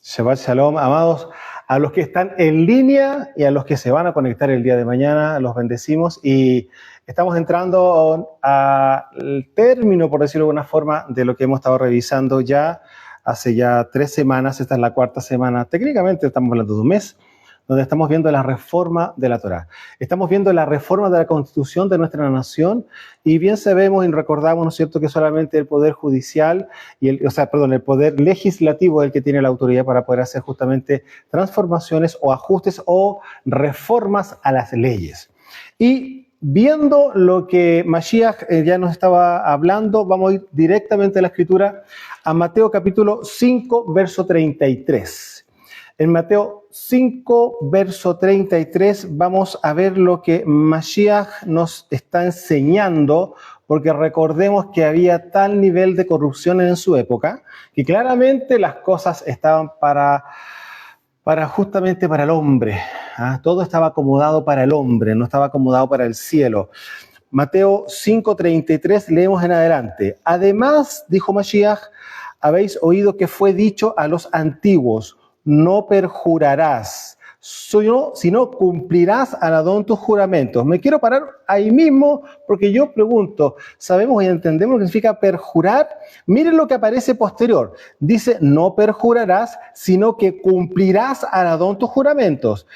Shabbat Shalom, amados, a los que están en línea y a los que se van a conectar el día de mañana, los bendecimos y estamos entrando al término, por decirlo de alguna forma, de lo que hemos estado revisando ya hace ya 3 semanas. Esta es la 4ª semana, técnicamente estamos hablando de un mes, donde estamos viendo la reforma de la Torá. Estamos viendo la reforma de la Constitución de nuestra nación y bien sabemos y recordamos, ¿no es cierto?, que solamente el Poder Judicial y el Poder Legislativo es el que tiene la autoridad para poder hacer justamente transformaciones o ajustes o reformas a las leyes. Y viendo lo que Mashiach ya nos estaba hablando, vamos a ir directamente a la Escritura, a Mateo capítulo 5, verso 33. En Mateo 5, verso 33, vamos a ver lo que Mashiach nos está enseñando, porque recordemos que había tal nivel de corrupción en su época, que claramente las cosas estaban justamente para el hombre. Todo estaba acomodado para el hombre, no estaba acomodado para el cielo. Mateo 5:33, leemos en adelante. Además, dijo Mashiach, habéis oído que fue dicho a los antiguos, no perjurarás, sino cumplirás a Adón tus juramentos. Me quiero parar ahí mismo porque yo pregunto, ¿sabemos y entendemos lo que significa perjurar? Miren lo que aparece posterior. Dice, no perjurarás, sino que cumplirás a Adón tus juramentos.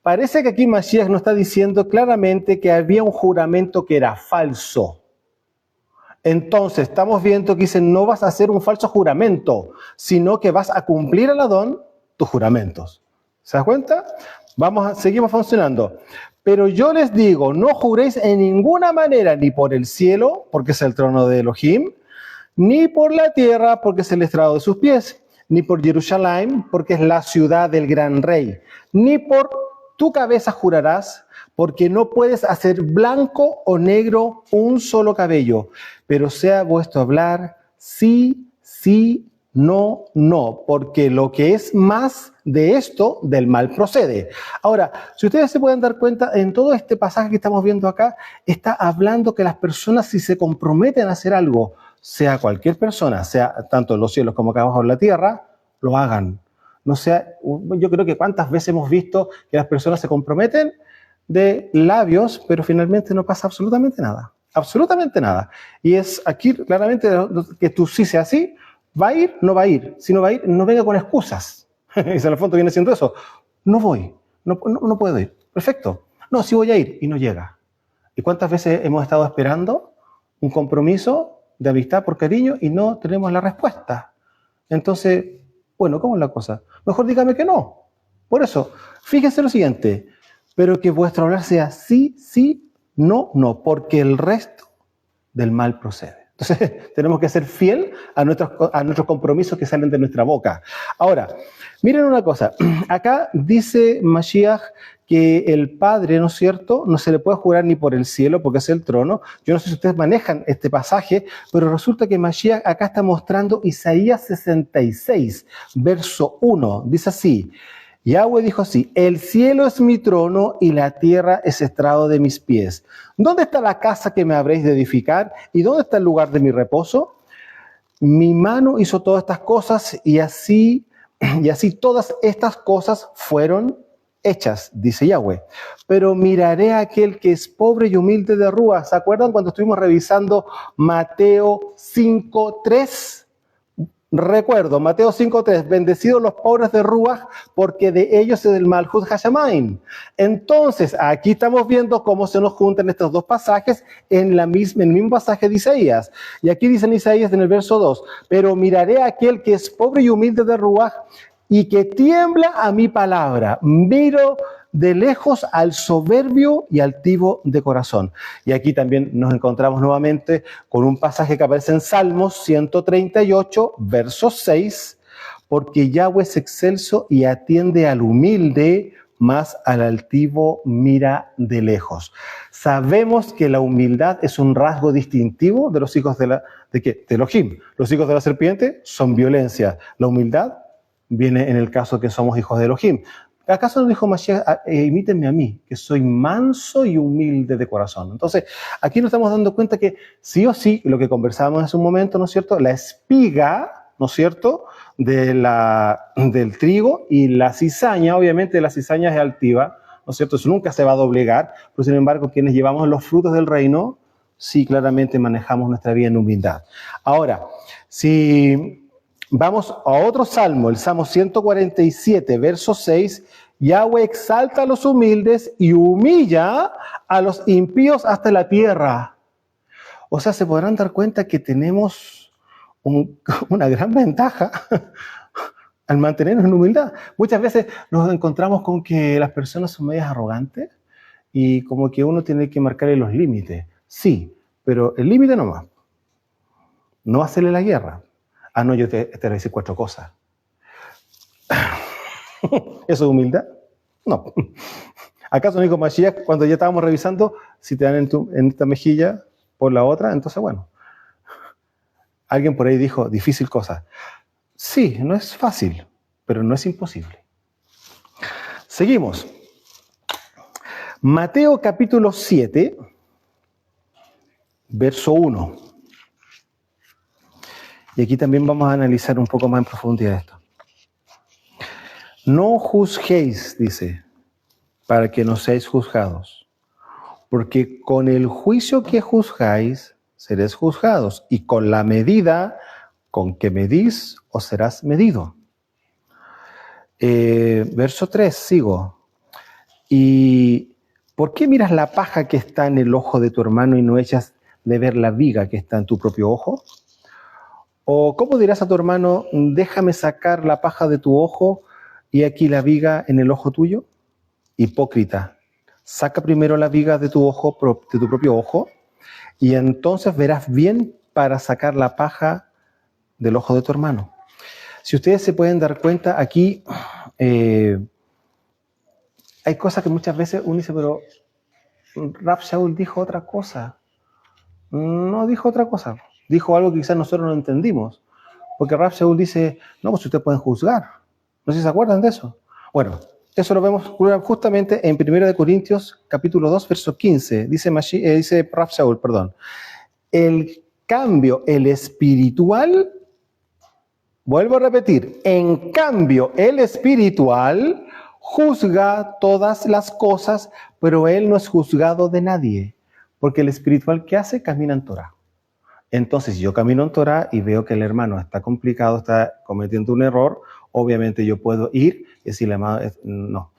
Parece que aquí Mashiach nos está diciendo claramente que había un juramento que era falso. Entonces, estamos viendo que dice, no vas a hacer un falso juramento, sino que vas a cumplir al Adón tus juramentos. ¿Se das cuenta? Seguimos funcionando. Pero yo les digo, no juréis en ninguna manera, ni por el cielo, porque es el trono de Elohim, ni por la tierra, porque es el estrado de sus pies, ni por Jerusalén, porque es la ciudad del gran rey, ni por tu cabeza jurarás, porque no puedes hacer blanco o negro un solo cabello, pero sea vuestro hablar sí, sí, no, no, porque lo que es más de esto, del mal procede. Ahora, si ustedes se pueden dar cuenta, en todo este pasaje que estamos viendo acá, está hablando que las personas, si se comprometen a hacer algo, sea cualquier persona, sea tanto en los cielos como acá abajo en la tierra, lo hagan. No sea, yo creo que cuántas veces hemos visto que las personas se comprometen de labios, pero finalmente no pasa absolutamente nada. Absolutamente nada. Y es aquí claramente que tú sí sea así, ¿va a ir? No va a ir. Si no va a ir, no venga con excusas. Y en el fondo viene siendo eso. No voy, no puedo ir. Perfecto. No, sí voy a ir y no llega. ¿Y cuántas veces hemos estado esperando un compromiso de amistad por cariño y no tenemos la respuesta? Entonces, bueno, ¿cómo es la cosa? Mejor dígame que no. Por eso, fíjense lo siguiente, pero que vuestro hablar sea sí, sí, no, no, porque el resto del mal procede. Entonces, tenemos que ser fiel a nuestros compromisos que salen de nuestra boca. Ahora, miren una cosa. Acá dice Mashiach que el Padre, ¿no es cierto?, no se le puede jurar ni por el cielo porque es el trono. Yo no sé si ustedes manejan este pasaje, pero resulta que Mashiach acá está mostrando Isaías 66, verso 1. Dice así, Yahweh dijo así, el cielo es mi trono y la tierra es estrado de mis pies. ¿Dónde está la casa que me habréis de edificar? ¿Y dónde está el lugar de mi reposo? Mi mano hizo todas estas cosas y así todas estas cosas fueron hechas, dice Yahweh. Pero miraré a aquel que es pobre y humilde de Rúa. ¿Se acuerdan cuando estuvimos revisando Mateo 5:3? Recuerdo, Mateo 5:3, bendecidos los pobres de Ruach, porque de ellos es el Malhut Hashamayim. Entonces, aquí estamos viendo cómo se nos juntan estos dos pasajes en el mismo pasaje de Isaías. Y aquí dice en Isaías en el verso 2, pero miraré a aquel que es pobre y humilde de Ruach y que tiembla a mi palabra. Miro de lejos al soberbio y altivo de corazón. Y aquí también nos encontramos nuevamente con un pasaje que aparece en Salmos 138, verso 6, porque Yahweh es excelso y atiende al humilde, más al altivo mira de lejos. Sabemos que la humildad es un rasgo distintivo de los hijos de Elohim. Los hijos de la serpiente son violencia. La humildad viene en el caso que somos hijos de Elohim. ¿Acaso no dijo Mashiach, imítenme a mí, que soy manso y humilde de corazón? Entonces, aquí nos estamos dando cuenta que sí o sí, lo que conversábamos hace un momento, ¿no es cierto? La espiga, ¿no es cierto?, del trigo, y la cizaña, obviamente la cizaña es altiva, ¿no es cierto?, eso nunca se va a doblegar, pero sin embargo quienes llevamos los frutos del reino, sí claramente manejamos nuestra vida en humildad. Ahora, si vamos a otro salmo, el Salmo 147, verso 6, Yahweh exalta a los humildes y humilla a los impíos hasta la tierra. O sea, se podrán dar cuenta que tenemos una gran ventaja al mantenernos en humildad. Muchas veces nos encontramos con que las personas son medias arrogantes y como que uno tiene que marcarle los límites. Sí, pero el límite nomás. No hacerle la guerra. Ah, no, yo te voy a decir 4 cosas. ¿Eso es humildad? No. ¿Acaso no dijo Mashiach cuando ya estábamos revisando si te dan en esta mejilla por la otra? Entonces, bueno. Alguien por ahí dijo, difícil cosa. Sí, no es fácil, pero no es imposible. Seguimos. Mateo capítulo 7, verso 1. Y aquí también vamos a analizar un poco más en profundidad esto. No juzguéis, dice, para que no seáis juzgados, porque con el juicio que juzgáis, seréis juzgados, y con la medida con que medís, os serás medido. Verso 3, sigo. ¿Y por qué miras la paja que está en el ojo de tu hermano y no echas de ver la viga que está en tu propio ojo? ¿O cómo dirás a tu hermano, déjame sacar la paja de tu ojo y aquí la viga en el ojo tuyo? Hipócrita, saca primero la viga de tu ojo, de tu propio ojo, y entonces verás bien para sacar la paja del ojo de tu hermano. Si ustedes se pueden dar cuenta, aquí hay cosas que muchas veces uno dice, pero Rab Shaul dijo otra cosa. No dijo otra cosa. Dijo algo que quizás nosotros no entendimos. Porque Rab Shaul dice, no, pues ustedes pueden juzgar. No sé si se acuerdan de eso. Bueno, eso lo vemos justamente en 1 Corintios capítulo 2, verso 15. Dice Rab Shaul, perdón. El cambio, el espiritual, vuelvo a repetir, en cambio, el espiritual juzga todas las cosas, pero él no es juzgado de nadie, porque el espiritual, ¿qué hace? Camina en Torah. Entonces, si yo camino en Torah y veo que el hermano está complicado, está cometiendo un error, obviamente yo puedo ir y decirle, no,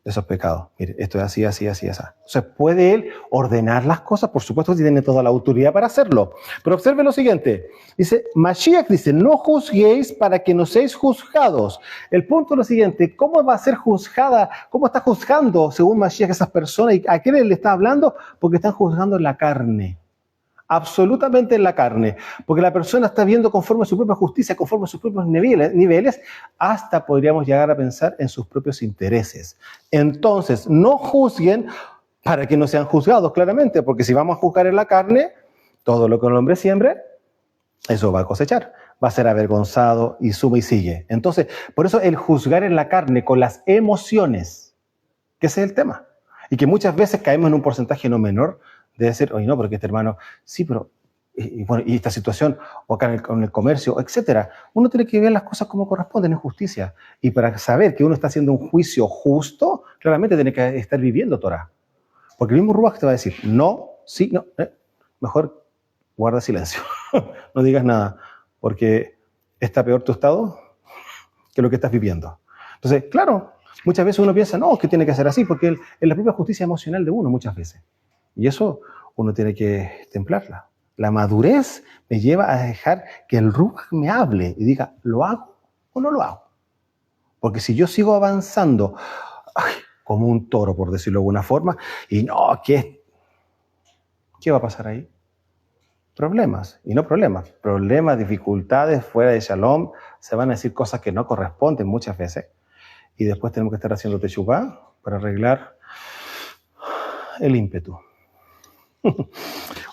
eso es pecado. Mire, esto es así, así, así, así. O sea, ¿puede él ordenar las cosas? Por supuesto que tiene toda la autoridad para hacerlo. Pero observe lo siguiente. Dice, Mashiach dice, no juzguéis para que no seáis juzgados. El punto es lo siguiente, ¿cómo va a ser juzgada? ¿Cómo está juzgando, según Mashiach, esas personas? ¿Y a qué le está hablando? Porque están juzgando en la carne. Absolutamente en la carne, porque la persona está viendo conforme a su propia justicia, conforme a sus propios niveles, hasta podríamos llegar a pensar en sus propios intereses. Entonces, no juzguen para que no sean juzgados, claramente, porque si vamos a juzgar en la carne, todo lo que el hombre siembre, eso va a cosechar, va a ser avergonzado y suma y sigue. Entonces, por eso el juzgar en la carne con las emociones, que ese es el tema, y que muchas veces caemos en un porcentaje no menor, de decir, oye, no, porque este hermano, sí, pero, bueno, y esta situación, o acá en el comercio, etcétera. Uno tiene que ver las cosas como corresponden en justicia. Y para saber que uno está haciendo un juicio justo, claramente tiene que estar viviendo Torah. Porque el mismo Ruach te va a decir, no, sí, no, mejor guarda silencio. No digas nada, porque está peor tu estado que lo que estás viviendo. Entonces, claro, muchas veces uno piensa, no, que tiene que ser así, porque es la propia justicia emocional de uno muchas veces. Y eso uno tiene que templarla. La madurez me lleva a dejar que el Ruach me hable y diga, ¿lo hago o no lo hago? Porque si yo sigo avanzando como un toro, por decirlo de alguna forma, y no, ¿qué va a pasar ahí? Problemas, y no problemas, dificultades fuera de Shalom, se van a decir cosas que no corresponden muchas veces, y después tenemos que estar haciendo teshuvá para arreglar el ímpetu.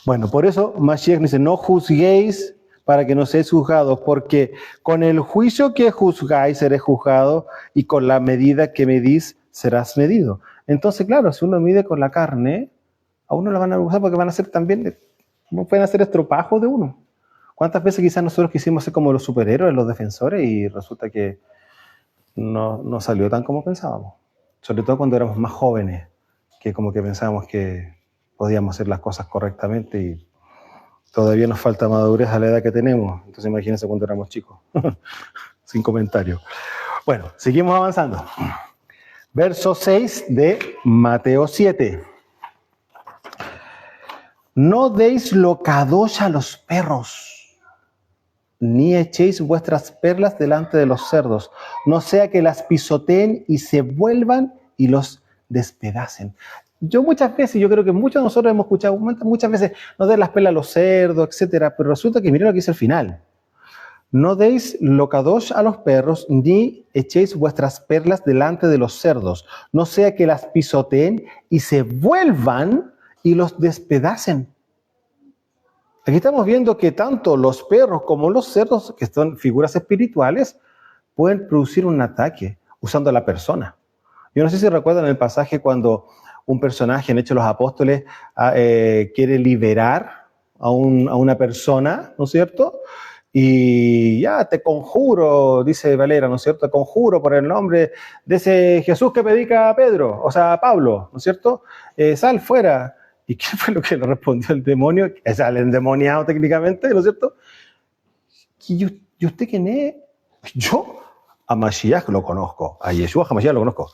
Bueno, por eso Mashiach dice, no juzguéis para que no seáis juzgados, porque con el juicio que juzgáis seréis juzgados y con la medida que medís serás medido. Entonces, claro, si uno mide con la carne, a uno lo van a juzgar porque van a hacer también, pueden hacer estropajos de uno. ¿Cuántas veces quizás nosotros quisimos ser como los superhéroes, los defensores, y resulta que no salió tan como pensábamos? Sobre todo cuando éramos más jóvenes, que como que pensábamos que podíamos hacer las cosas correctamente y todavía nos falta madurez a la edad que tenemos. Entonces imagínense cuando éramos chicos. Sin comentario. Bueno, seguimos avanzando. Verso 6 de Mateo 7. No deis lo kadosh a los perros, ni echéis vuestras perlas delante de los cerdos, no sea que las pisoteen y se vuelvan y los despedacen. Yo muchas veces, yo creo que muchos de nosotros hemos escuchado muchas veces, no den las perlas a los cerdos, etcétera, pero resulta que miren lo que dice el final. No deis lo kadosh a los perros, ni echéis vuestras perlas delante de los cerdos, no sea que las pisoteen y se vuelvan y los despedacen. Aquí estamos viendo que tanto los perros como los cerdos, que son figuras espirituales, pueden producir un ataque usando a la persona. Yo no sé si recuerdan el pasaje cuando un personaje en Hechos de los Apóstoles quiere liberar a una persona, ¿no es cierto? Y ya te conjuro, dice Valera, ¿no es cierto? Te conjuro por el nombre de ese Jesús que predica a Pedro, o sea, a Pablo, ¿no es cierto? Sal fuera. ¿Y qué fue lo que le respondió el demonio? Es el endemoniado técnicamente, ¿no es cierto? ¿Y usted quién es? Yo a Mashiach lo conozco, a Yeshua HaMashiach lo conozco,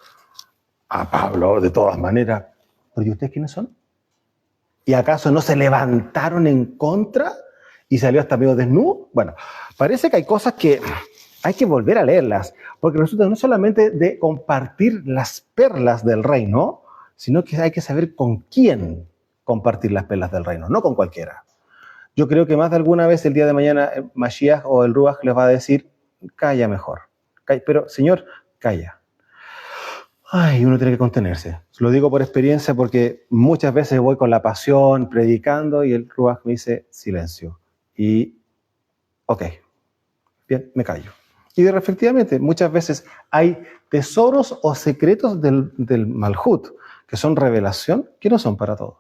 a Pablo de todas maneras. ¿Pero y ustedes quiénes son? ¿Y acaso no se levantaron en contra y salió hasta medio desnudo? Bueno, parece que hay cosas que hay que volver a leerlas, porque resulta no solamente de compartir las perlas del reino, sino que hay que saber con quién compartir las perlas del reino, no con cualquiera. Yo creo que más de alguna vez el día de mañana Mashiach o el Ruach les va a decir, calla mejor, calla, pero Señor, calla. Ay, uno tiene que contenerse. Lo digo por experiencia porque muchas veces voy con la pasión predicando y el Ruach me dice silencio. Y, ok, bien, me callo. Y efectivamente, muchas veces hay tesoros o secretos del Malhut, que son revelación, que no son para todos.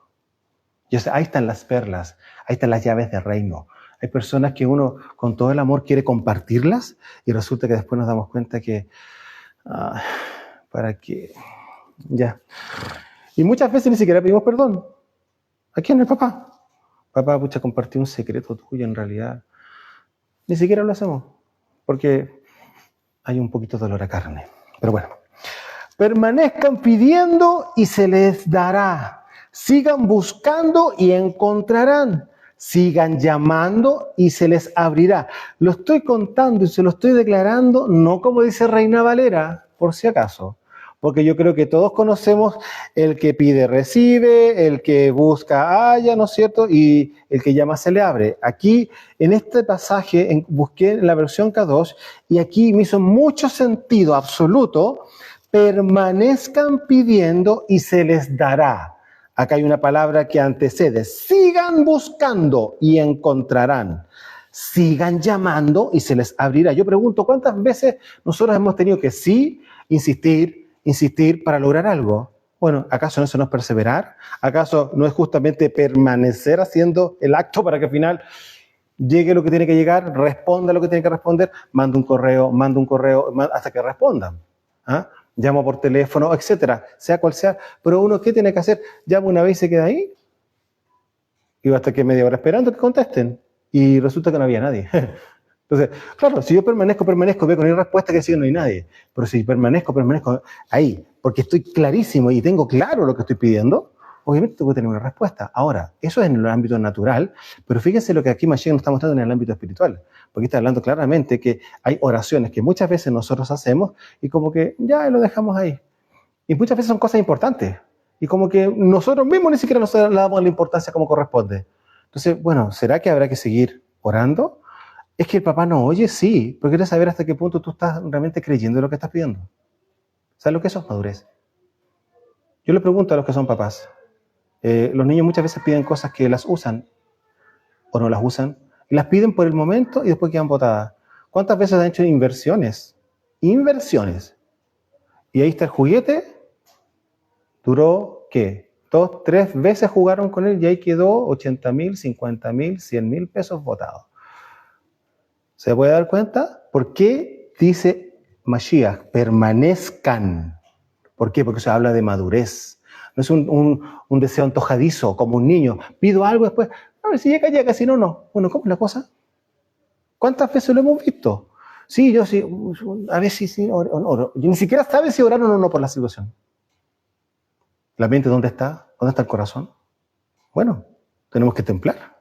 Y ahí están las perlas, ahí están las llaves del reino. Hay personas que uno con todo el amor quiere compartirlas y resulta que después nos damos cuenta que... ¿para qué? Ya. Y muchas veces ni siquiera pedimos perdón. ¿A quién? El papá. Papá, pucha, compartí un secreto tuyo en realidad. Ni siquiera lo hacemos, porque hay un poquito de dolor a carne. Pero bueno. Permanezcan pidiendo y se les dará. Sigan buscando y encontrarán. Sigan llamando y se les abrirá. Lo estoy contando y se lo estoy declarando, no como dice Reina Valera, por si acaso. Porque yo creo que todos conocemos el que pide recibe, el que busca halla, ¿no es cierto? Y el que llama se le abre. Aquí, en este pasaje, busqué la versión K2 y aquí me hizo mucho sentido absoluto. Permanezcan pidiendo y se les dará. Acá hay una palabra que antecede. Sigan buscando y encontrarán. Sigan llamando y se les abrirá. Yo pregunto, ¿cuántas veces nosotros hemos tenido que sí, insistir para lograr algo? Bueno, ¿acaso eso no es perseverar? ¿Acaso no es justamente permanecer haciendo el acto para que al final llegue lo que tiene que llegar, responda lo que tiene que responder, manda un correo, hasta que respondan? ¿Ah? Llamo por teléfono, etcétera, sea cual sea. Pero uno, ¿qué tiene que hacer? Llama una vez y se queda ahí. Y va a estar que media hora esperando que contesten. Y resulta que no había nadie. Entonces, claro, si yo permanezco, veo con una respuesta que sí no hay nadie. Pero si permanezco ahí, porque estoy clarísimo y tengo claro lo que estoy pidiendo, obviamente tengo que tener una respuesta. Ahora, eso es en el ámbito natural, pero fíjense lo que aquí Mashiach nos está mostrando en el ámbito espiritual. Porque está hablando claramente que hay oraciones que muchas veces nosotros hacemos y como que ya lo dejamos ahí. Y muchas veces son cosas importantes. Y como que nosotros mismos ni siquiera nos damos la importancia como corresponde. Entonces, bueno, ¿será que habrá que seguir orando? ¿Es que el papá no oye? Sí, pero quieres saber hasta qué punto tú estás realmente creyendo en lo que estás pidiendo. ¿Sabes lo que eso es madurez? Yo le pregunto a los que son papás. Los niños muchas veces piden cosas que las usan o no las usan. Y las piden por el momento y después quedan botadas. ¿Cuántas veces han hecho inversiones? Inversiones. Y ahí está el juguete. Duró, ¿qué? 2, 3 veces jugaron con él y ahí quedó 80,000, 50,000, 100,000 pesos botados. ¿Se puede dar cuenta? ¿Por qué dice Mashiach, permanezcan? ¿Por qué? Porque se habla de madurez. No es un deseo antojadizo, como un niño. Pido algo después, a ver si llega, llega, si no, no. Bueno, ¿cómo es la cosa? ¿Cuántas veces lo hemos visto? Sí, yo sí, a veces sí, oro. Yo ni siquiera sabe si oraron o no por la situación. ¿La mente dónde está? ¿Dónde está el corazón? Bueno, tenemos que templar.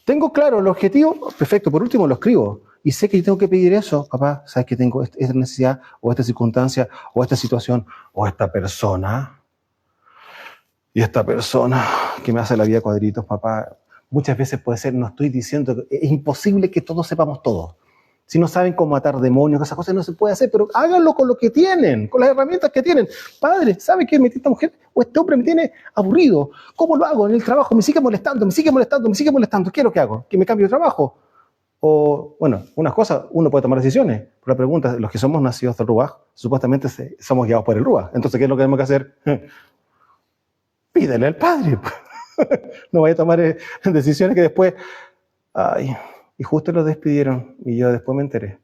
Tengo claro el objetivo, perfecto, por último lo escribo. Y sé que tengo que pedir eso, papá, sabes que tengo esta necesidad, o esta circunstancia, o esta situación, o esta persona. Y esta persona que me hace la vida cuadritos, papá, muchas veces puede ser, no estoy diciendo, que es imposible que todos sepamos todo. Si no saben cómo matar demonios, esas cosas no se puede hacer, pero háganlo con lo que tienen, con las herramientas que tienen. Padre, ¿sabe qué? Esta mujer o este hombre me tiene aburrido. ¿Cómo lo hago en el trabajo? Me sigue molestando. ¿Qué es lo que hago? ¿Que me cambio de trabajo? O, bueno, unas cosas, uno puede tomar decisiones. Pero la pregunta es, los que somos nacidos del Ruach, supuestamente somos guiados por el Ruach. Entonces, ¿qué es lo que tenemos que hacer? Pídele al Padre. No vaya a tomar decisiones que después... Ay, y justo los despidieron y yo después me enteré.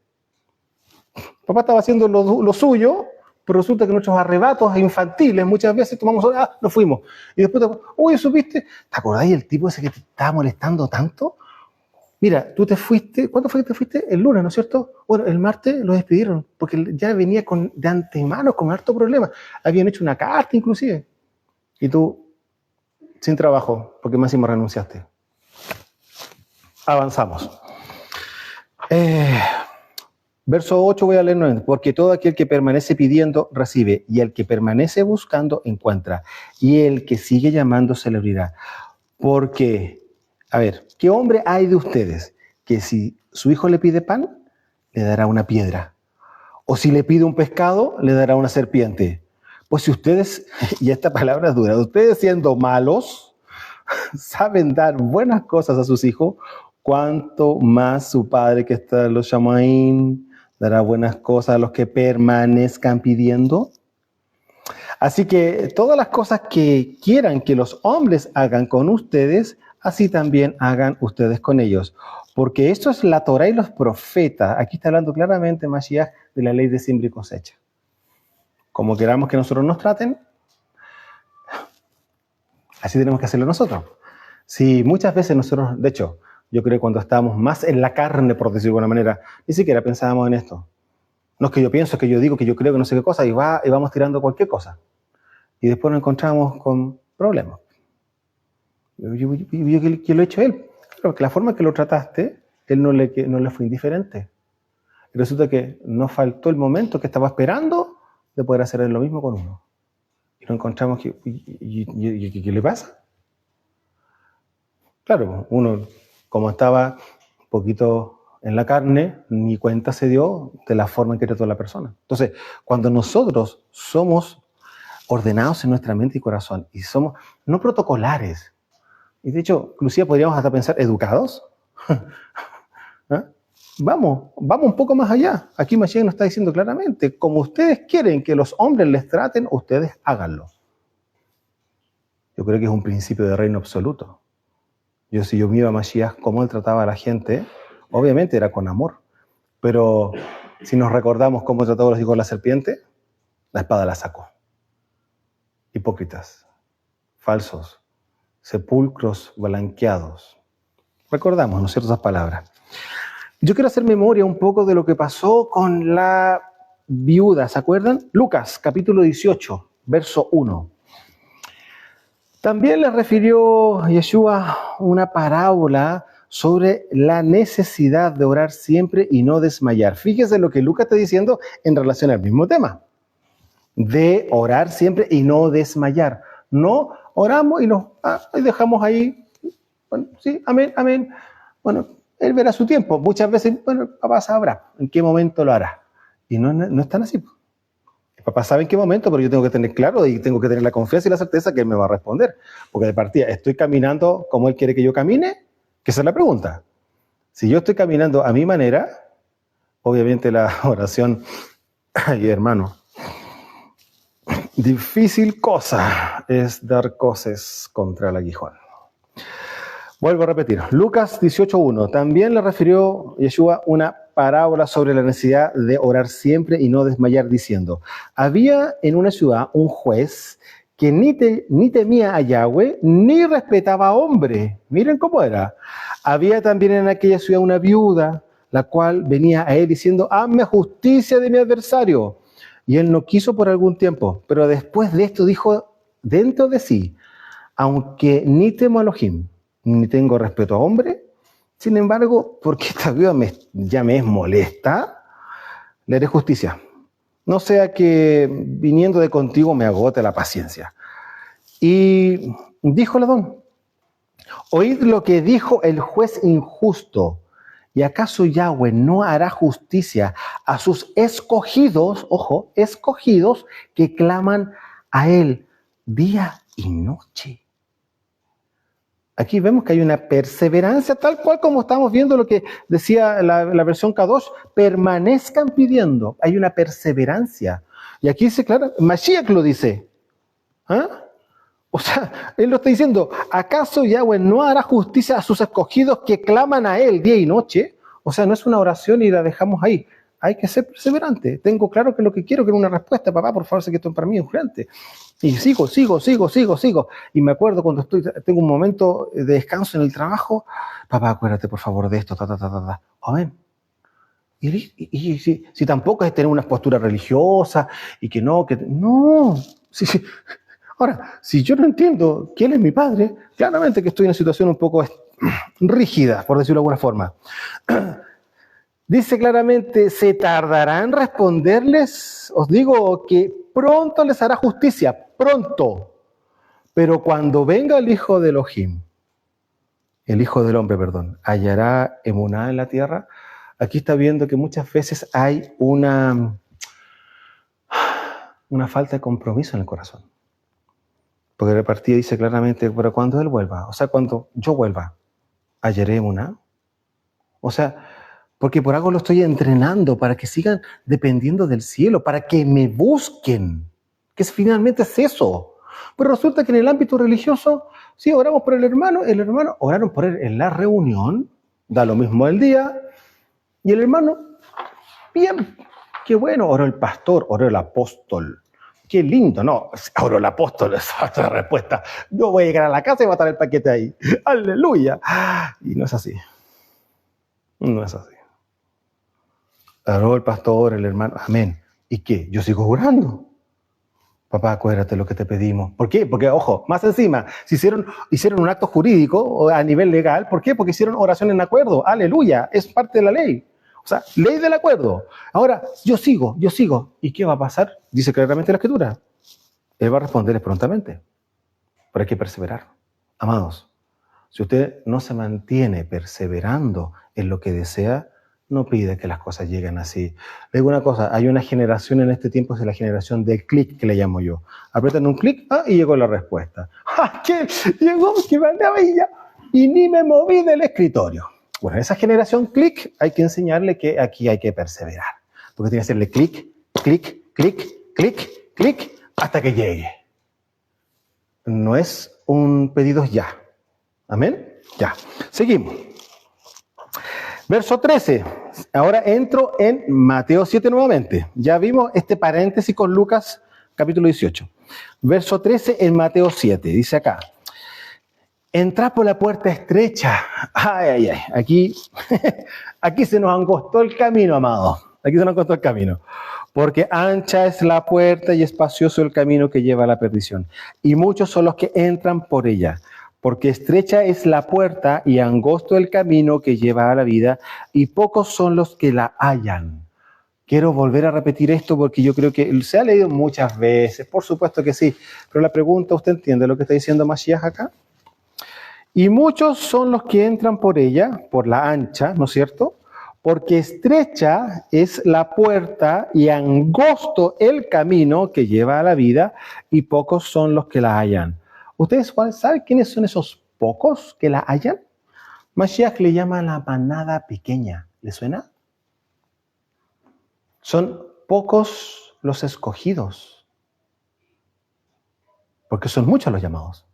Papá estaba haciendo lo suyo, pero resulta que nuestros arrebatos infantiles muchas veces tomamos, nos fuimos. Y después, oye, ¿supiste? ¿Te acordás del tipo ese que te estaba molestando tanto? Mira, tú te fuiste, ¿cuándo fue que te fuiste? El lunes, ¿no es cierto? Bueno, el martes lo despidieron, porque ya venía de antemano con harto problema. Habían hecho una carta inclusive. Y tú, sin trabajo, porque más encima renunciaste. Avanzamos. Verso 8 voy a leer nuevamente. Porque todo aquel que permanece pidiendo, recibe. Y el que permanece buscando, encuentra. Y el que sigue llamando, se le abrirá. Porque, a ver, ¿qué hombre hay de ustedes que si su hijo le pide pan, le dará una piedra? O si le pide un pescado, le dará una serpiente. Pues si ustedes, y esta palabra es dura, ustedes siendo malos, saben dar buenas cosas a sus hijos, cuánto más su Padre que está en los Shamaim dará buenas cosas a los que permanezcan pidiendo. Así que todas las cosas que quieran que los hombres hagan con ustedes, así también hagan ustedes con ellos. Porque esto es la Torá y los profetas. Aquí está hablando claramente Mashiach de la ley de siembra y cosecha. Como queramos que nosotros nos traten, así tenemos que hacerlo nosotros. Si muchas veces nosotros, de hecho, yo creo que cuando estábamos más en la carne, por decirlo de alguna manera, ni siquiera pensábamos en esto. No es que yo pienso, que yo digo, que yo creo, que no sé qué cosa, y vamos tirando cualquier cosa. Y después nos encontramos con problemas. Yo que lo he hecho él. Claro, que la forma que lo trataste, él no le fue indiferente. Y resulta que no faltó el momento que estaba esperando de poder hacer lo mismo con uno. Y nos encontramos que, ¿qué le pasa? Claro, uno, como estaba un poquito en la carne, ni cuenta se dio de la forma en que trató a la persona. Entonces, cuando nosotros somos ordenados en nuestra mente y corazón, y somos no protocolares, y de hecho, inclusive podríamos hasta pensar educados, ¿eh? Vamos un poco más allá. Aquí Mashiach nos está diciendo claramente, como ustedes quieren que los hombres les traten, ustedes háganlo. Yo creo que es un principio de reino absoluto. Si yo me iba a Mashiach, cómo él trataba a la gente, obviamente era con amor. Pero si nos recordamos cómo trató a los hijos de la serpiente, la espada la sacó. Hipócritas, falsos, sepulcros blanqueados. Recordamos, ¿no es cierto?, esas palabras. Yo quiero hacer memoria un poco de lo que pasó con la viuda, ¿se acuerdan? Lucas, capítulo 18, verso 1. También le refirió Yeshua una parábola sobre la necesidad de orar siempre y no desmayar. Fíjese lo que Lucas está diciendo en relación al mismo tema. De orar siempre y no desmayar. No oramos y nos dejamos ahí. Bueno, sí, amén, amén. Bueno, él verá su tiempo. Muchas veces, bueno, el papá sabrá en qué momento lo hará. Y no es tan así. El papá sabe en qué momento, pero yo tengo que tener claro y tengo que tener la confianza y la certeza que él me va a responder. Porque de partida, ¿estoy caminando como él quiere que yo camine? Que esa es la pregunta. Si yo estoy caminando a mi manera, obviamente la oración, ay hermano, difícil cosa es dar coces contra el aguijón. Vuelvo a repetir, Lucas 18:1. También le refirió Yeshua una parábola sobre la necesidad de orar siempre y no desmayar, diciendo, había en una ciudad un juez que ni temía a Yahweh ni respetaba a hombre. Miren cómo era. Había también en aquella ciudad una viuda, la cual venía a él diciendo, hazme justicia de mi adversario. Y él no quiso por algún tiempo, pero después de esto dijo dentro de sí, aunque ni temo a Elohim, ni tengo respeto a hombre, sin embargo, porque esta viuda ya me es molesta, le haré justicia. No sea que viniendo de contigo me agote la paciencia. Y dijo Ladón, oíd lo que dijo el juez injusto. ¿Y acaso Yahweh no hará justicia a sus escogidos, ojo, escogidos que claman a él día y noche? Aquí vemos que hay una perseverancia, tal cual como estamos viendo lo que decía la versión Kadosh, permanezcan pidiendo, hay una perseverancia. Y aquí dice, claro, Mashiach lo dice. ¿Ah? O sea, él lo está diciendo, ¿acaso Yahweh no hará justicia a sus escogidos que claman a él día y noche? O sea, no es una oración y la dejamos ahí. Hay que ser perseverante. Tengo claro que lo que quiero es una respuesta. Papá, por favor, sé que esto para mí es urgente. Y sigo. Y me acuerdo cuando tengo un momento de descanso en el trabajo. Papá, acuérdate por favor de esto. Amén. Y si tampoco es tener una postura religiosa y que no. Sí. Ahora, si yo no entiendo quién es mi padre, claramente que estoy en una situación un poco rígida, por decirlo de alguna forma. Dice claramente, ¿se tardará en responderles? Os digo que pronto les hará justicia, pronto. Pero cuando venga el Hijo de Elohim, el Hijo del Hombre, perdón, hallará emuná en la tierra. Aquí está viendo que muchas veces hay una falta de compromiso en el corazón. Porque la partida dice claramente, pero cuando Él vuelva, o sea, cuando yo vuelva, hallaré emuná. O sea, porque por algo lo estoy entrenando para que sigan dependiendo del cielo, para que me busquen, que finalmente es eso. Pero resulta que en el ámbito religioso, sí, oramos por el hermano oraron por él en la reunión, da lo mismo el día, y el hermano, bien, qué bueno, oró el pastor, oró el apóstol, qué lindo, no, oró el apóstol, esa es la respuesta. Yo voy a llegar a la casa y va a estar el paquete ahí, aleluya. Y no es así, no es así. Oró el pastor, el hermano, amén. ¿Y qué? Yo sigo orando. Papá, acuérdate lo que te pedimos. ¿Por qué? Porque, ojo, más encima, si hicieron un acto jurídico a nivel legal, ¿por qué? Porque hicieron oración en acuerdo. Aleluya, es parte de la ley. O sea, ley del acuerdo. Ahora, yo sigo. ¿Y qué va a pasar? Dice claramente la Escritura. Él va a responder prontamente. Pero hay que perseverar. Amados, si usted no se mantiene perseverando en lo que desea, no pide que las cosas lleguen así. Le digo una cosa, hay una generación en este tiempo, es la generación del clic que le llamo yo. Apretan un clic y llegó la respuesta. ¿Qué? Llegó, qué maravilla. Y ni me moví del escritorio. Bueno, esa generación clic hay que enseñarle que aquí hay que perseverar. Porque tiene que hacerle clic, hasta que llegue. No es un pedido ya. ¿Amén? Ya. Seguimos. Verso 13. Ahora entro en Mateo 7 nuevamente. Ya vimos este paréntesis con Lucas capítulo 18. Verso 13 en Mateo 7. Dice acá. Entrad por la puerta estrecha. Ay. Aquí se nos angostó el camino, amado. Aquí se nos angostó el camino. Porque ancha es la puerta y espacioso el camino que lleva a la perdición. Y muchos son los que entran por ella. Porque estrecha es la puerta y angosto el camino que lleva a la vida, y pocos son los que la hallan. Quiero volver a repetir esto porque yo creo que se ha leído muchas veces, por supuesto que sí, pero la pregunta, ¿usted entiende lo que está diciendo Mashiach acá? Y muchos son los que entran por ella, por la ancha, ¿no es cierto? Porque estrecha es la puerta y angosto el camino que lleva a la vida, y pocos son los que la hallan. ¿Ustedes saben quiénes son esos pocos que la hallan? Mashiach le llama la manada pequeña. ¿Le suena? Son pocos los escogidos, porque son muchos los llamados.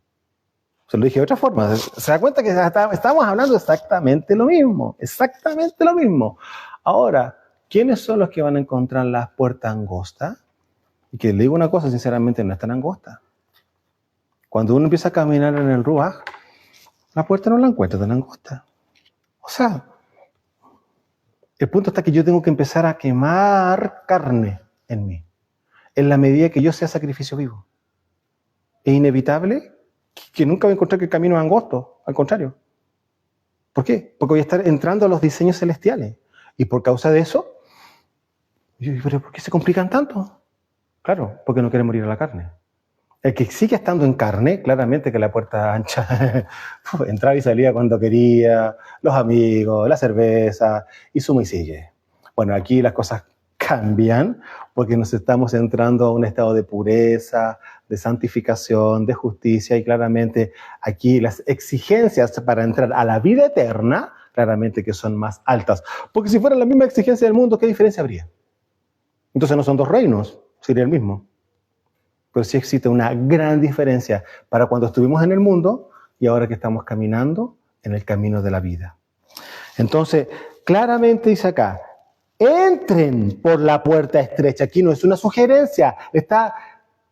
Se lo dije de otra forma. Se da cuenta que estamos hablando exactamente lo mismo. Exactamente lo mismo. Ahora, ¿quiénes son los que van a encontrar las puertas angostas? Y que le digo una cosa, sinceramente, no es tan angosta. Cuando uno empieza a caminar en el Ruach, la puerta no la encuentra tan angosta. O sea, el punto está que yo tengo que empezar a quemar carne en mí, en la medida que yo sea sacrificio vivo. Es inevitable que nunca voy a encontrar que el camino es angosto, al contrario. ¿Por qué? Porque voy a estar entrando a los diseños celestiales. Y por causa de eso, yo digo, ¿pero por qué se complican tanto? Claro, porque no quiere morir a la carne. El que sigue estando en carne, claramente que la puerta ancha, entraba y salía cuando quería, los amigos, la cerveza, y suma y sigue. Bueno, aquí las cosas cambian porque nos estamos entrando a un estado de pureza, de santificación, de justicia, y claramente aquí las exigencias para entrar a la vida eterna, claramente que son más altas. Porque si fuera la misma exigencia del mundo, ¿qué diferencia habría? Entonces no son dos reinos, sería el mismo. Pero sí existe una gran diferencia para cuando estuvimos en el mundo y ahora que estamos caminando en el camino de la vida. Entonces, claramente dice acá, entren por la puerta estrecha. Aquí no es una sugerencia, está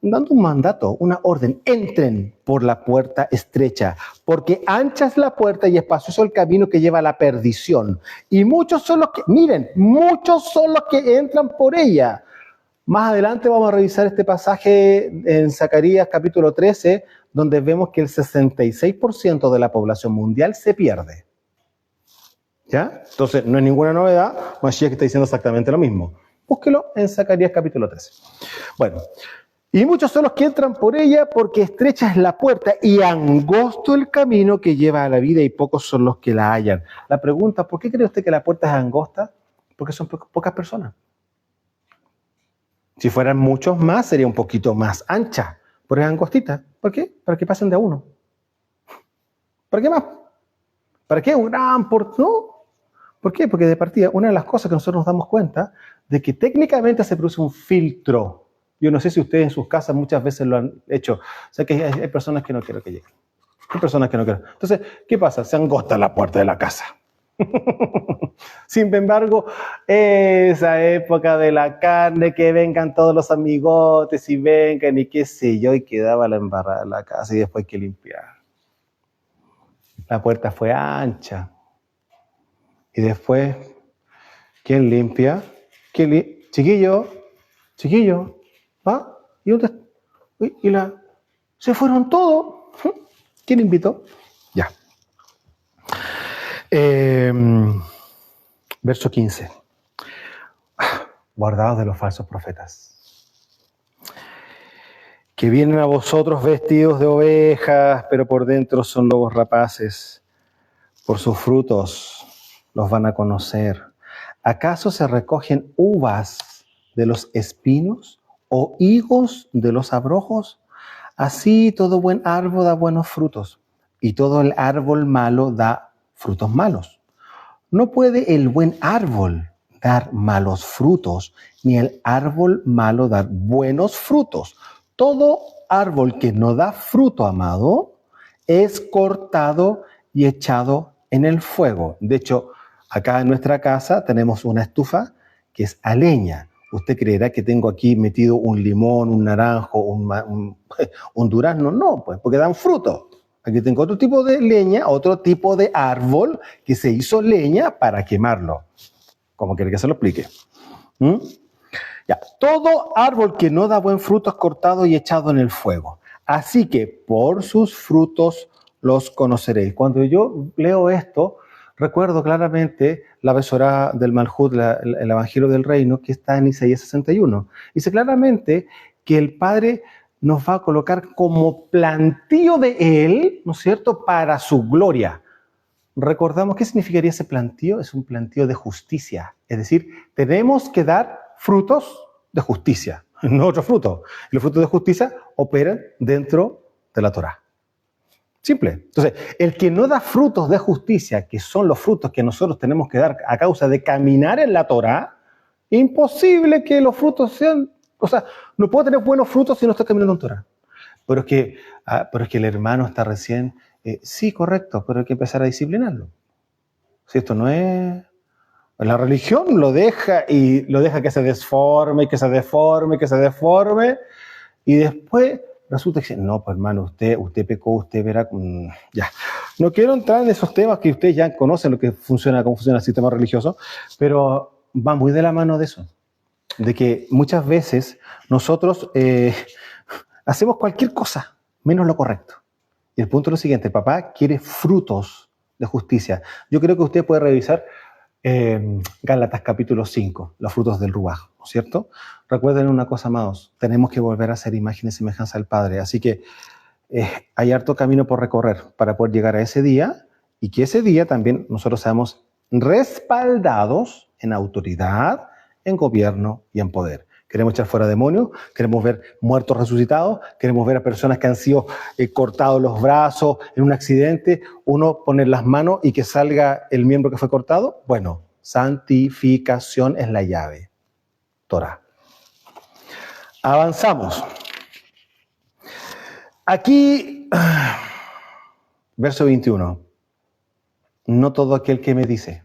dando un mandato, una orden. Entren por la puerta estrecha, porque ancha es la puerta y espacioso el camino que lleva a la perdición. Y muchos son los que, miren, muchos son los que entran por ella. Más adelante vamos a revisar este pasaje en Zacarías capítulo 13, donde vemos que el 66% de la población mundial se pierde. ¿Ya? Entonces, no es ninguna novedad, Mashiach está diciendo exactamente lo mismo. Búsquelo en Zacarías capítulo 13. Bueno, y muchos son los que entran por ella porque estrecha es la puerta y angosto el camino que lleva a la vida y pocos son los que la hallan. La pregunta, ¿por qué cree usted que la puerta es angosta? Porque son pocas personas. Si fueran muchos más, sería un poquito más ancha, pero es angostita. ¿Por qué? Para que pasen de a uno. ¿Para qué más? ¿Para qué un gran puerto? No. ¿Por qué? Porque de partida, una de las cosas que nosotros nos damos cuenta de que técnicamente se produce un filtro. Yo no sé si ustedes en sus casas muchas veces lo han hecho. O sea que hay personas que no quiero que lleguen. Hay personas que no quiero. Entonces, ¿qué pasa? Se angosta la puerta de la casa. Sin embargo, esa época de la carne, que vengan todos los amigotes y vengan y qué sé yo, y quedaba la embarrada en la casa y después hay que limpiar. La puerta fue ancha. Y después, ¿quién limpia? Chiquillo, ¿va? ¿Y dónde? Se fueron todos. ¿Quién invitó? Ya. Verso 15. Guardaos de los falsos profetas, que vienen a vosotros vestidos de ovejas, pero por dentro son lobos rapaces. Por sus frutos los van a conocer. ¿Acaso se recogen uvas de los espinos o higos de los abrojos? Así todo buen árbol da buenos frutos, y todo el árbol malo da frutos malos. No puede el buen árbol dar malos frutos, ni el árbol malo dar buenos frutos. Todo árbol que no da fruto, amado, es cortado y echado en el fuego. De hecho, acá en nuestra casa tenemos una estufa que es a leña. ¿Usted creerá que tengo aquí metido un limón, un naranjo, un durazno? No, pues, porque dan fruto. Aquí tengo otro tipo de leña, otro tipo de árbol que se hizo leña para quemarlo. ¿Cómo quiere que se lo explique? Ya. Todo árbol que no da buen fruto es cortado y echado en el fuego. Así que por sus frutos los conoceréis. Cuando yo leo esto, recuerdo claramente la Besorá del Malhut, el Evangelio del Reino, que está en Isaías 61. Dice claramente que el Padre nos va a colocar como plantío de Él, ¿no es cierto?, para su gloria. Recordamos, ¿qué significaría ese plantío? Es un plantío de justicia. Es decir, tenemos que dar frutos de justicia, no otros frutos. Y los frutos de justicia operan dentro de la Torá. Simple. Entonces, el que no da frutos de justicia, que son los frutos que nosotros tenemos que dar a causa de caminar en la Torá, imposible que los frutos sean... O sea, no puedo tener buenos frutos si no estoy caminando en Torá. Pero es que el hermano está recién Sí, correcto, pero hay que empezar a disciplinarlo. Si esto no es... La religión lo deja y lo deja que se desforme, que se deforme, que se deforme, y después resulta que no, pues hermano, usted pecó, usted verá, ya. No quiero entrar en esos temas que ustedes ya conocen cómo funciona el sistema religioso, pero va muy de la mano de eso, de que muchas veces nosotros hacemos cualquier cosa menos lo correcto. Y el punto es lo siguiente: el papá quiere frutos de justicia. Yo creo que usted puede revisar Gálatas capítulo 5, los frutos del Ruaj, ¿no es cierto? Recuerden una cosa, amados, tenemos que volver a ser imagen y semejanza al Padre, así que hay harto camino por recorrer para poder llegar a ese día, y que ese día también nosotros seamos respaldados en autoridad, en gobierno y en poder. Queremos echar fuera demonios, queremos ver muertos resucitados, queremos ver a personas que han sido cortados los brazos en un accidente, uno poner las manos y que salga el miembro que fue cortado. Bueno, santificación es la llave. Torah. Avanzamos. Aquí, verso 21. No todo aquel que me dice,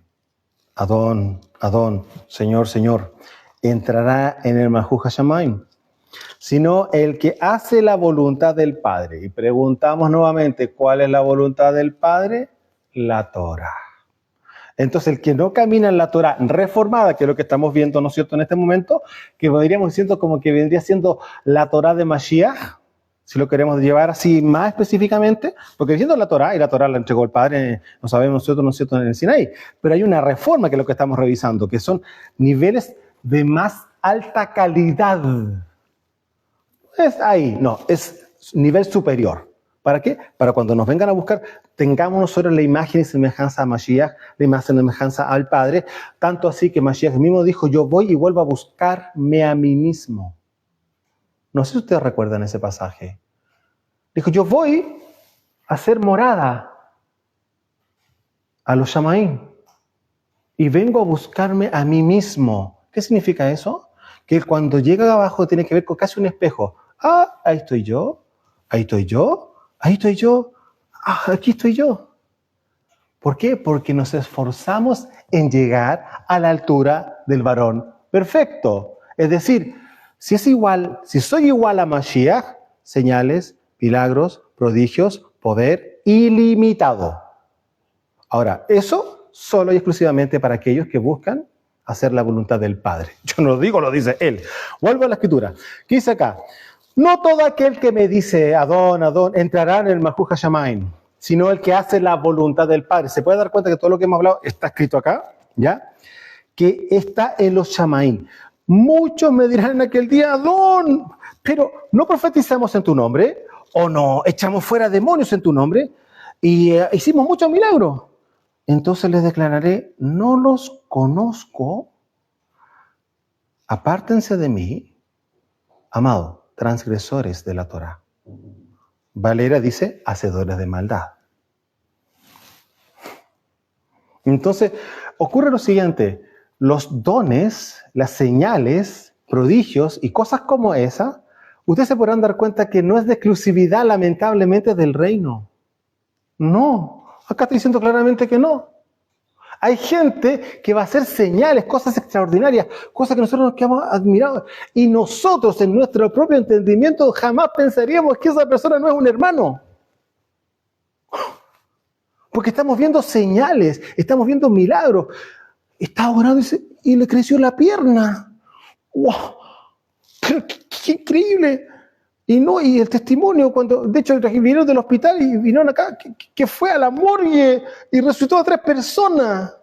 Adón, Adón, Señor, Señor, entrará en el Malhut HaShamayim, sino el que hace la voluntad del Padre. Y preguntamos nuevamente, ¿cuál es la voluntad del Padre? La Torah. Entonces, el que no camina en la Torah reformada, que es lo que estamos viendo, ¿no es cierto?, en este momento, que podríamos diciendo como que vendría siendo la Torah de Mashiach, si lo queremos llevar así más específicamente, porque diciendo la Torah, y la Torah la entregó el Padre, no sabemos nosotros, ¿no es cierto?, en el Sinaí, pero hay una reforma que es lo que estamos revisando, que son niveles de más alta calidad. Es ahí, no, es nivel superior. ¿Para qué? Para cuando nos vengan a buscar, tengamos nosotros la imagen y semejanza a Mashiach, la imagen y semejanza al Padre, tanto así que Mashiach mismo dijo, yo voy y vuelvo a buscarme a mí mismo. No sé si ustedes recuerdan ese pasaje. Dijo, yo voy a hacer morada a los Shamaim y vengo a buscarme a mí mismo. ¿Qué significa eso? Que cuando llega abajo tiene que ver con casi un espejo. Ah, ahí estoy yo, ahí estoy yo, ahí estoy yo, ah, aquí estoy yo. ¿Por qué? Porque nos esforzamos en llegar a la altura del varón perfecto. Es decir, si soy igual a Mashiach, señales, milagros, prodigios, poder ilimitado. Ahora, eso solo y exclusivamente para aquellos que buscan hacer la voluntad del Padre. Yo no lo digo, lo dice Él. Vuelvo a la escritura. ¿Qué dice acá? No todo aquel que me dice Adón, Adón, entrará en el Malhut HaShamayim, sino el que hace la voluntad del Padre. ¿Se puede dar cuenta que todo lo que hemos hablado está escrito acá? ¿Ya? Que está en los Shamaim. Muchos me dirán en aquel día, Adón, pero ¿no profetizamos en tu nombre? ¿O no echamos fuera demonios en tu nombre? Y hicimos muchos milagros. Entonces les declararé, no los conozco, apártense de mí, amado, transgresores de la Torah. Valera dice, hacedores de maldad. Entonces, ocurre lo siguiente, los dones, las señales, prodigios y cosas como esa, ustedes se podrán dar cuenta que no es de exclusividad, lamentablemente, del reino. No, acá está diciendo claramente que no. Hay gente que va a hacer señales, cosas extraordinarias, cosas que nosotros nos quedamos admirados. Y nosotros, en nuestro propio entendimiento, jamás pensaríamos que esa persona no es un hermano. Porque estamos viendo señales, estamos viendo milagros. Está orando y le creció la pierna. ¡Wow! Pero qué increíble. Y el testimonio, de hecho vinieron del hospital y vinieron acá, que fue a la morgue y resucitó a 3 personas.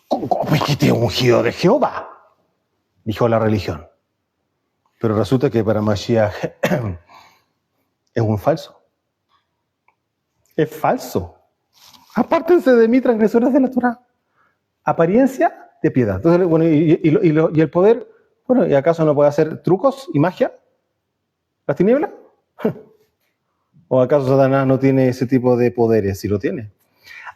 ¿Cómo es que te he ungido de Jehová? Dijo la religión. Pero resulta que para Mashiach es un falso. Es falso. Apártense de mí, transgresores de la Torah. Apariencia de piedad. Entonces, bueno, y el poder, bueno, ¿y acaso no puede hacer trucos y magia? ¿Las tinieblas? ¿O acaso Satanás no tiene ese tipo de poderes? Si lo tiene.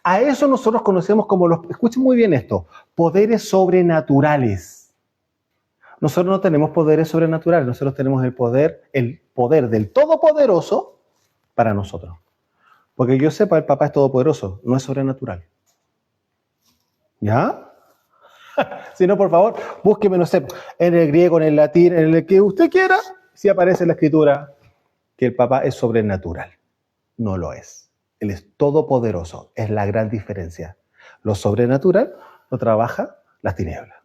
A eso nosotros conocemos como escuchen muy bien esto, poderes sobrenaturales. Nosotros no tenemos poderes sobrenaturales, nosotros tenemos el poder del Todopoderoso para nosotros. Porque yo sepa, el papá es todopoderoso, no es sobrenatural. ¿Ya? Si no, por favor, búsqueme, no sé, en el griego, en el latín, en el que usted quiera, si aparece en la escritura que el papá es sobrenatural. No lo es. Él es todopoderoso. Es la gran diferencia. Lo sobrenatural lo trabaja las tinieblas.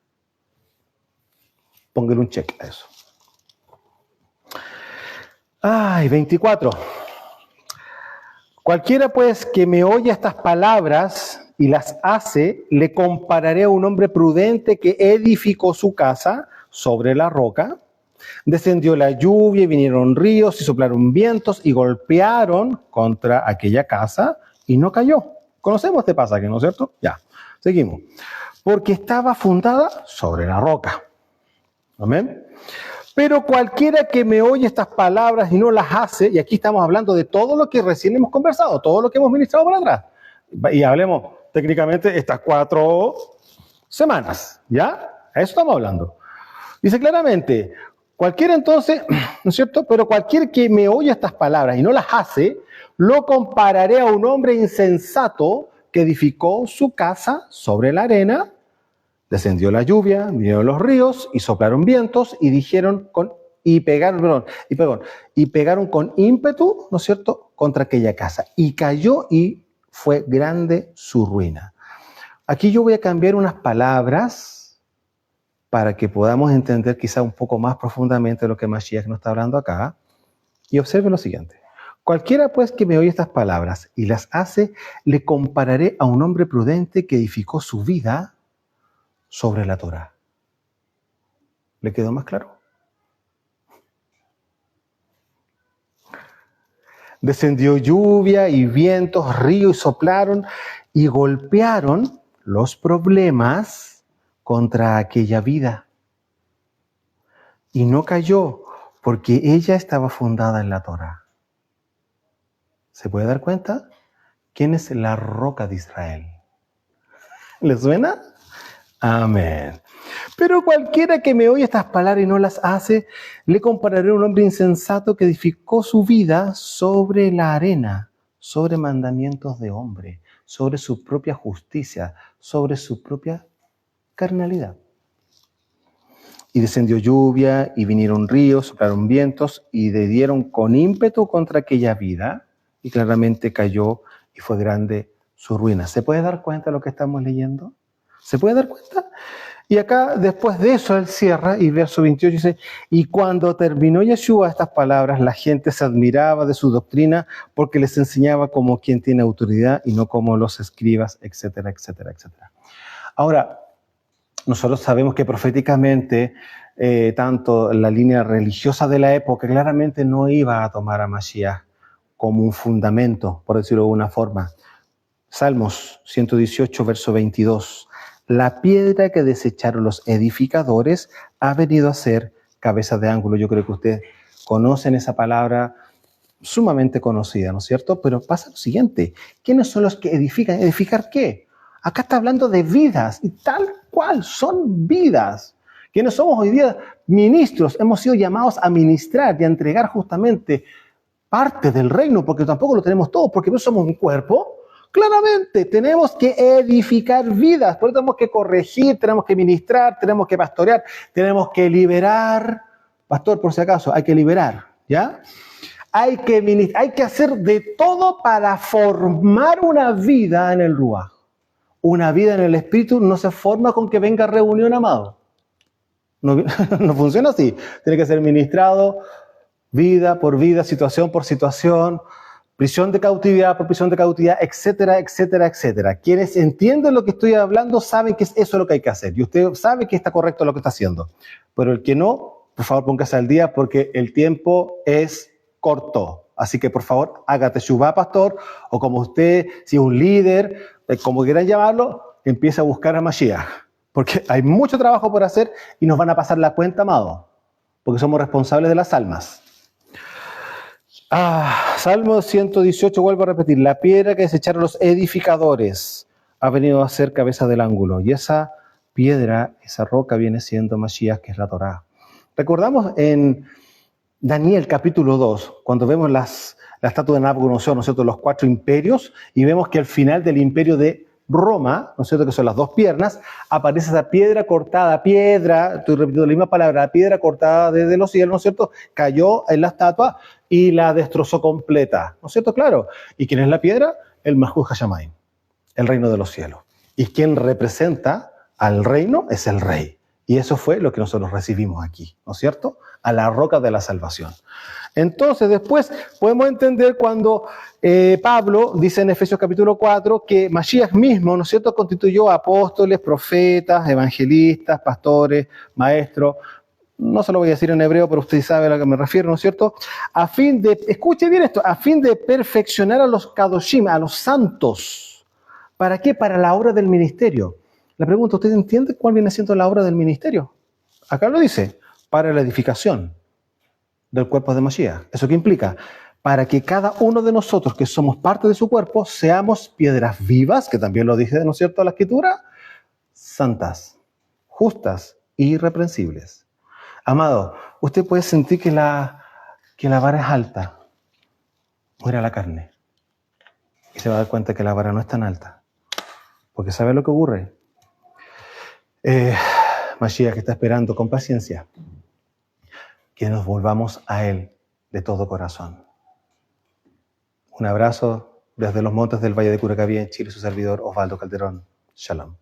Póngale un check a eso. Ay, 24. Cualquiera pues que me oye estas palabras y las hace, le compararé a un hombre prudente que edificó su casa sobre la roca. Descendió la lluvia y vinieron ríos y soplaron vientos y golpearon contra aquella casa y no cayó. Conocemos este pasaje, ¿no es cierto? Ya, seguimos. Porque estaba fundada sobre la roca. Amén. Pero cualquiera que me oye estas palabras y no las hace, y aquí estamos hablando de todo lo que recién hemos conversado, todo lo que hemos ministrado por atrás. Y hablemos técnicamente estas 4 semanas, ¿ya? A eso estamos hablando. Dice claramente, cualquiera entonces, ¿no es cierto? Pero cualquier que me oye estas palabras y no las hace, lo compararé a un hombre insensato que edificó su casa sobre la arena. Descendió la lluvia, vinieron los ríos y soplaron vientos y pegaron con ímpetu, ¿no es cierto?, contra aquella casa. Y cayó y fue grande su ruina. Aquí yo voy a cambiar unas palabras para que podamos entender quizá un poco más profundamente lo que Mashiach nos está hablando acá. Y observe lo siguiente. Cualquiera pues que me oye estas palabras y las hace, le compararé a un hombre prudente que edificó su vida sobre la Torá. ¿Le quedó más claro? Descendió lluvia y vientos, ríos y soplaron y golpearon los problemas contra aquella vida. Y no cayó porque ella estaba fundada en la Torá. ¿Se puede dar cuenta? ¿Quién es la roca de Israel? ¿Le suena? Amén. Pero cualquiera que me oye estas palabras y no las hace, le compararé a un hombre insensato que edificó su vida sobre la arena, sobre mandamientos de hombre, sobre su propia justicia, sobre su propia carnalidad. Y descendió lluvia, y vinieron ríos, soplaron vientos, y le dieron con ímpetu contra aquella vida, y claramente cayó, y fue grande su ruina. ¿Se puede dar cuenta de lo que estamos leyendo? ¿Se puede dar cuenta? Y acá, después de eso, él cierra, y verso 28 dice, y cuando terminó Yeshua estas palabras, la gente se admiraba de su doctrina, porque les enseñaba como quien tiene autoridad, y no como los escribas, etcétera, etcétera, etcétera. Ahora, nosotros sabemos que proféticamente, tanto la línea religiosa de la época claramente no iba a tomar a Mashiach como un fundamento, por decirlo de alguna forma. Salmos 118, verso 22. La piedra que desecharon los edificadores ha venido a ser cabeza de ángulo. Yo creo que ustedes conocen esa palabra sumamente conocida, ¿no es cierto? Pero pasa lo siguiente. ¿Quiénes son los que edifican? ¿Edificar qué? Acá está hablando de vidas, y tal cual son vidas. Quienes somos hoy día ministros, hemos sido llamados a ministrar y a entregar justamente parte del reino, porque tampoco lo tenemos todo, porque no somos un cuerpo. Claramente, tenemos que edificar vidas, por eso tenemos que corregir, tenemos que ministrar, tenemos que pastorear, tenemos que liberar. Pastor, por si acaso, hay que liberar, ¿ya? Hay que hacer de todo para formar una vida en el Ruaj. Una vida en el Espíritu no se forma con que venga reunión, amado. No, no funciona así. Tiene que ser ministrado vida por vida, situación por situación, prisión de cautividad por prisión de cautividad, etcétera, etcétera, etcétera. Quienes entienden lo que estoy hablando saben que eso es lo que hay que hacer. Y usted sabe que está correcto lo que está haciendo. Pero el que no, por favor, póngase al día porque el tiempo es corto. Así que, por favor, haga teshuvá, pastor, o como usted, si es un líder, como quieran llamarlo, empiece a buscar a Mashiach. Porque hay mucho trabajo por hacer y nos van a pasar la cuenta, amado. Porque somos responsables de las almas. Salmo 118, vuelvo a repetir. La piedra que desecharon los edificadores ha venido a ser cabeza del ángulo. Y esa piedra, esa roca viene siendo Mashiach, que es la Torá. Recordamos en Daniel capítulo 2, cuando vemos la estatua de Nabucodonosor, ¿no es cierto?, los 4 imperios, y vemos que al final del imperio de Roma, ¿no es cierto?, que son las 2 piernas, aparece esa piedra cortada, estoy repitiendo la misma palabra, la piedra cortada desde los cielos, ¿no es cierto?, cayó en la estatua y la destrozó completa, ¿no es cierto?, claro. ¿Y quién es la piedra? El Malhut Hashamayim, el reino de los cielos. Y quien representa al reino es el rey. Y eso fue lo que nosotros recibimos aquí, ¿no es cierto?, a la roca de la salvación. Entonces, después podemos entender cuando Pablo dice en Efesios capítulo 4 que Mashiach mismo, ¿no es cierto?, constituyó apóstoles, profetas, evangelistas, pastores, maestros. No se lo voy a decir en hebreo, pero usted sabe a lo que me refiero, ¿no es cierto? A fin de, escuche bien esto, a fin de perfeccionar a los kadoshim, a los santos. ¿Para qué? Para la obra del ministerio. Le pregunto, ¿usted entiende cuál viene siendo la obra del ministerio? Acá lo dice, para la edificación del cuerpo de Mashiach. ¿Eso qué implica? Para que cada uno de nosotros que somos parte de su cuerpo seamos piedras vivas, que también lo dice, ¿no es cierto?, la Escritura, santas, justas e irreprensibles. Amado, usted puede sentir que la vara es alta. Mira la carne. Y se va a dar cuenta que la vara no es tan alta. Porque ¿sabe lo que ocurre? Mashiach está esperando con paciencia que nos volvamos a Él de todo corazón. Un abrazo desde los montes del Valle de Curacaví en Chile, su servidor Osvaldo Calderón. Shalom.